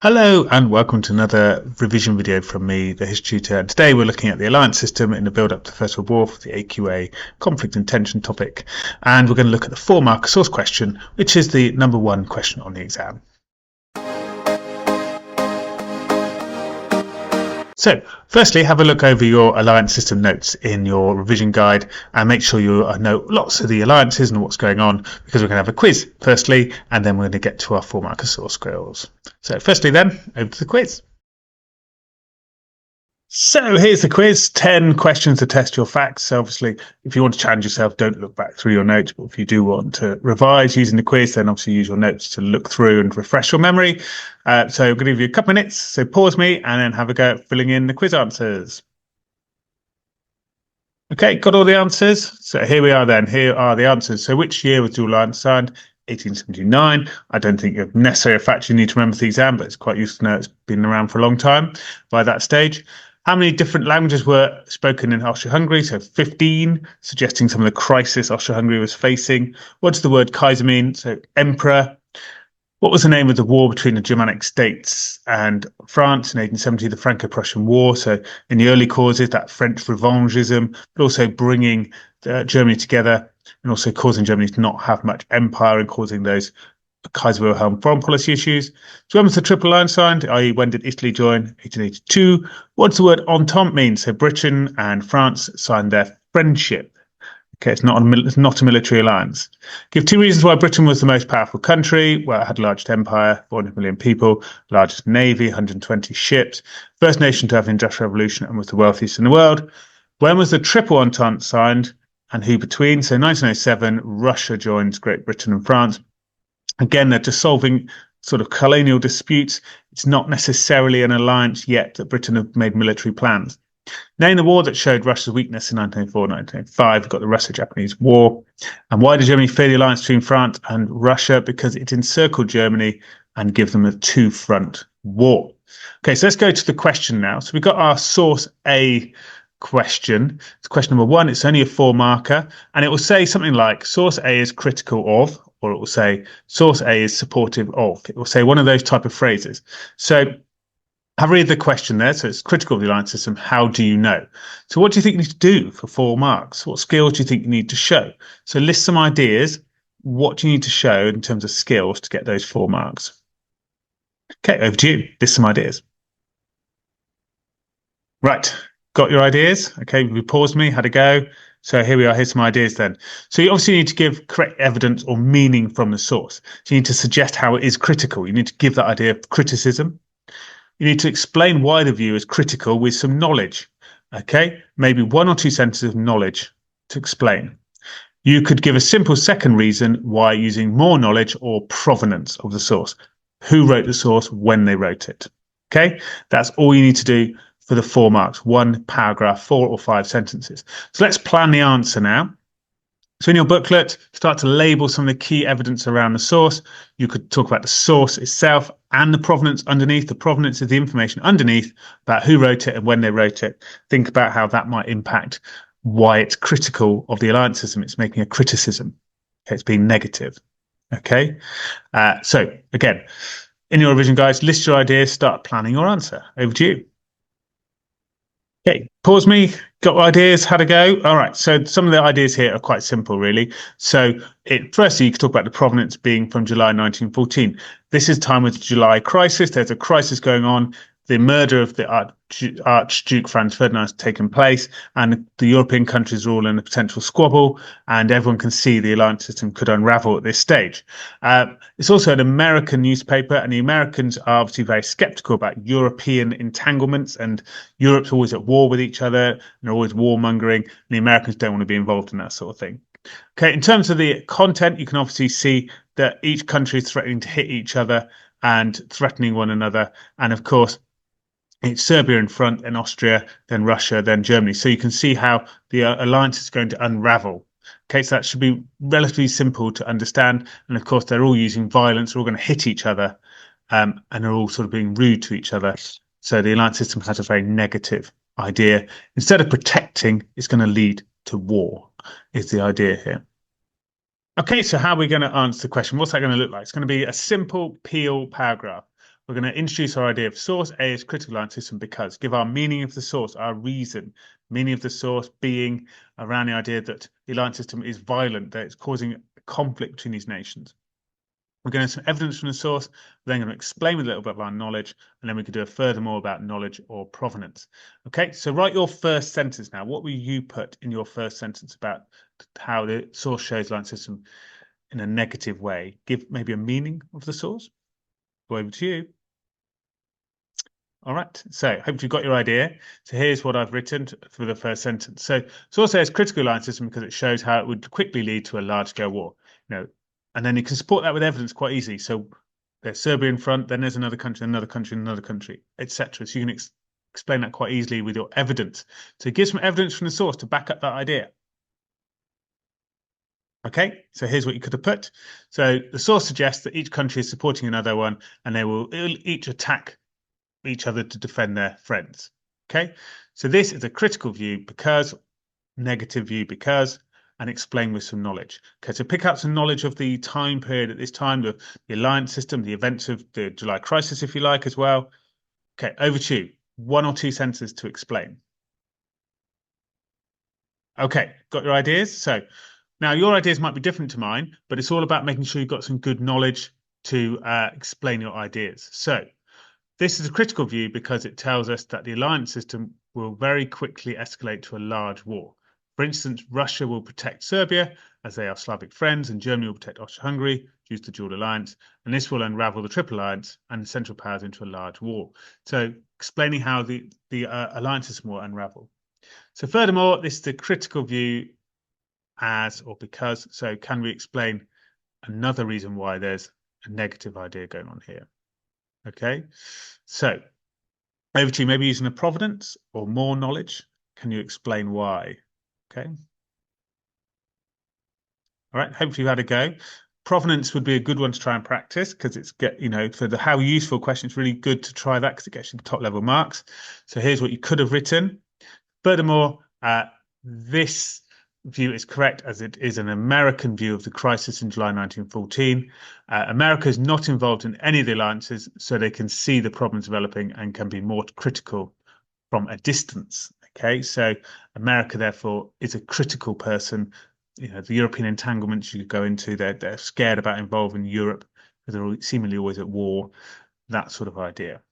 Hello and welcome to another revision video from me, the History Tutor. And today we're looking at the alliance system in the build-up to the First World War for the AQA conflict and tension topic. And we're going to look at the 4-mark source question, which is the number 1 question on the exam. So, firstly, have a look over your alliance system notes in your revision guide and make sure you know lots of the alliances and what's going on, because we're going to have a quiz firstly, and then we're going to get to our 4-mark source skills. So, firstly then, over to the quiz. So here's the quiz, 10 questions to test your facts. So obviously, if you want to challenge yourself, don't look back through your notes. But if you do want to revise using the quiz, then obviously use your notes to look through and refresh your memory. So I'm going to give you a couple of minutes. So pause me and then have a go at filling in the quiz answers. Okay, got all the answers? So here we are then. Here are the answers. So which year was dual alliance signed? 1879. I don't think you're necessarily a fact you need to remember for the exam, but it's quite useful to know it's been around for a long time by that stage. How many different languages were spoken in Austria-Hungary? So 15, suggesting some of the crisis Austria-Hungary was facing. What does the word Kaiser mean? So emperor. What was the name of the war between the Germanic states and France in 1870, the Franco-Prussian War? So in the early causes, that French revanchism, but also bringing Germany together and also causing Germany to not have much empire and causing those Kaiser Wilhelm foreign policy issues. So when was the Triple Alliance signed, i.e. when did Italy join? 1882. What does the word entente mean? So Britain and France signed their friendship. Okay, it's not a military alliance. Give 2 reasons why Britain was the most powerful country. Well, it had the largest empire, 400 million people, largest navy, 120 ships, first nation to have an industrial revolution, and was the wealthiest in the world. When was the Triple Entente signed and who between? So 1907, Russia joins Great Britain and France. Again, they're just solving sort of colonial disputes. It's not necessarily an alliance yet that Britain have made military plans. Name the war that showed Russia's weakness in 1904-1905. We've got the Russo-Japanese War. And why did Germany fear the alliance between France and Russia? Because it encircled Germany and give them a two-front war. Okay, so let's go to the question now. So we've got our source A question. It's question number 1. It's only a 4-marker, and it will say something like source A is critical of, or it will say source A is supportive of. It will say one of those type of phrases. So have a read the question there. So it's critical of the alliance system. How do you know? So what do you think you need to do for 4 marks? What skills do you think you need to show? So list some ideas. What do you need to show in terms of skills to get those 4 marks? Okay, over to you. List some ideas. Right. Got your ideas? Okay, you paused me, had a go. So here we are, here's some ideas then. So you obviously need to give correct evidence or meaning from the source. So you need to suggest how it is critical. You need to give that idea of criticism. You need to explain why the view is critical with some knowledge. Okay, maybe 1 or 2 sentences of knowledge to explain. You could give a simple second reason why using more knowledge or provenance of the source. Who wrote the source, when they wrote it. Okay, that's all you need to do for the 4 marks, 1 paragraph, 4 or 5 sentences. So let's plan the answer now. So in your booklet, start to label some of the key evidence around the source. You could talk about the source itself and the provenance underneath. The provenance is the information underneath about who wrote it and when they wrote it. Think about how that might impact why it's critical of the alliance system. It's making a criticism. Okay, it's being negative. Okay, so again, in your revision guides, list your ideas, start planning your answer. Over to you. Okay, pause me, got ideas, how to go? All right, so some of the ideas here are quite simple, really. So firstly, you could talk about the provenance being from July 1914. This is time with the July crisis. There's a crisis going on. The murder of the Archduke Franz Ferdinand has taken place, and the European countries are all in a potential squabble, and everyone can see the alliance system could unravel at this stage. It's also an American newspaper, and the Americans are obviously very skeptical about European entanglements, and Europe's always at war with each other, and they're always warmongering, and the Americans don't want to be involved in that sort of thing. Okay, in terms of the content, you can obviously see that each country is threatening to hit each other and threatening one another, and of course, it's Serbia in front, then Austria, then Russia, then Germany. So you can see how the alliance is going to unravel. Okay, so that should be relatively simple to understand. And of course, they're all using violence. They're all going to hit each other, and they're all sort of being rude to each other. So the alliance system has a very negative idea. Instead of protecting, it's going to lead to war, is the idea here. Okay, so how are we going to answer the question? What's that going to look like? It's going to be a simple peel paragraph. we're going to introduce our idea of source. A is critical alliance system because give our meaning of the source, our reason, meaning of the source being around the idea that the alliance system is violent, that it's causing conflict between these nations. We're going to have some evidence from the source. We're then going to explain with a little bit of our knowledge, and then we could do a furthermore about knowledge or provenance. Okay, so write your first sentence now. What will you put in your first sentence about how the source shows alliance system in a negative way? Give maybe a meaning of the source. Go over to you. All right, so hope you've got your idea. So here's what I've written for the first sentence. So source says critical alliance system because it shows how it would quickly lead to a large-scale war. And then you can support that with evidence quite easily. So there's Serbia in front, then there's another country, another country, another country, etc. So you can explain that quite easily with your evidence. So give some evidence from the source to back up that idea. Okay, so here's what you could have put. So the source suggests that each country is supporting another one, and they will each attack each other to defend their friends. Okay, so this is a critical view because, negative view because, and explain with some knowledge. Okay, so pick out some knowledge of the time period at this time, the alliance system, the events of the July crisis, if you like, as well. Okay, over to you. 1 or 2 sentences to explain. Okay, got your ideas? So now your ideas might be different to mine, but it's all about making sure you've got some good knowledge to explain your ideas. So this is a critical view because it tells us that the alliance system will very quickly escalate to a large war. For instance, Russia will protect Serbia as they are Slavic friends, and Germany will protect Austria-Hungary due to the dual alliance, and this will unravel the triple alliance and the Central Powers into a large war. So explaining how the alliance system will unravel. So furthermore, this is the critical view as or because. So can we explain another reason why there's a negative idea going on here? Okay, so over to you, maybe using a provenance or more knowledge. Can you explain why? Okay. All right, hopefully you had a go. Provenance would be a good one to try and practice because it's for the how useful question, it's really good to try that because it gets you top level marks. So here's what you could have written. Furthermore, this view is correct as it is an American view of the crisis in July 1914. America is not involved in any of the alliances, so they can see the problems developing and can be more critical from a distance. Okay, so America, therefore, is a critical person. The European entanglements you could go into, they're scared about involving Europe because they're seemingly always at war, that sort of idea.